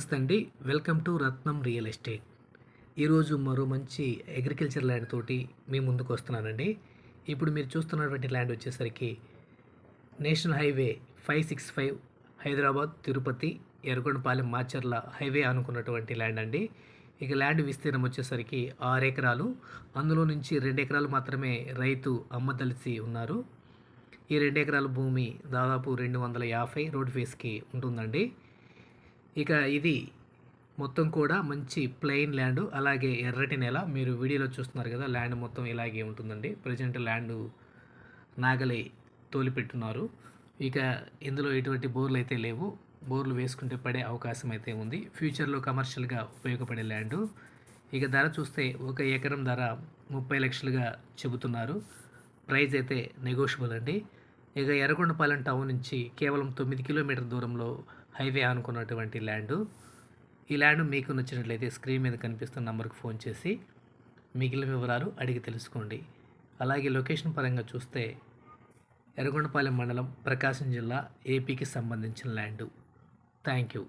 నమస్తే అండి. Welcome to Ratnam real estate. ఈరోజు మరో మంచి అగ్రికల్చర్ ల్యాండ్ తోటి మీ ముందుకు వస్తున్నానండి. ఇప్పుడు మీరు చూస్తున్నటువంటి ల్యాండ్ వచ్చేసరికి national highway 565 Hyderabad Tirupati Yerragondapalem Macherla highway అనుకున్నటువంటి ల్యాండ్ అండి. ఇక ల్యాండ్ విస్తీర్ణం వచ్చేసరికి 6 ఎకరాలు. అందులో నుంచి 2 ఎకరాలు మాత్రమే రైతు అమ్మదలిసి ఉన్నారు. ఈ 2 ఎకరాల భూమి దాదాపు 250 రోడ్ ఫేస్కి ఉంటుందండి. ఇక ఇది మొత్తం కూడా మంచి ప్లెయిన్ ల్యాండ్, అలాగే ఎర్రటి నేల. మీరు వీడియోలో చూస్తున్నారు కదా, ల్యాండ్ మొత్తం ఇలాగే ఉంటుందండి. ప్రజెంట్ ల్యాండ్ నాగలి తోలిపెట్టున్నారు. ఇక ఇందులో ఎటువంటి బోర్లు అయితే లేవు. బోర్లు వేసుకుంటే పడే అవకాశం అయితే ఉంది. ఫ్యూచర్లో కమర్షియల్గా ఉపయోగపడే ల్యాండ్. ఇక ధర చూస్తే 1 ఎకరం ధర 30 లక్షలుగా చెబుతున్నారు. ప్రైస్ అయితే నెగోషియబుల్ అండి. ఇక ఎర్రగొండపాలెం టౌన్ నుంచి కేవలం 9 కిలోమీటర్ దూరంలో హైవే అనుకున్నటువంటి ల్యాండు. ఈ ల్యాండ్ మీకు నచ్చినట్లయితే స్క్రీన్ మీద కనిపిస్తున్న నంబర్కి ఫోన్ చేసి మిగిలిన వివరాలు అడిగి తెలుసుకోండి. అలాగే లొకేషన్ పరంగా చూస్తే ఎర్రగొండపాలెం మండలం, ప్రకాశం జిల్లా, ఏపీకి సంబంధించిన ల్యాండు. Thank you.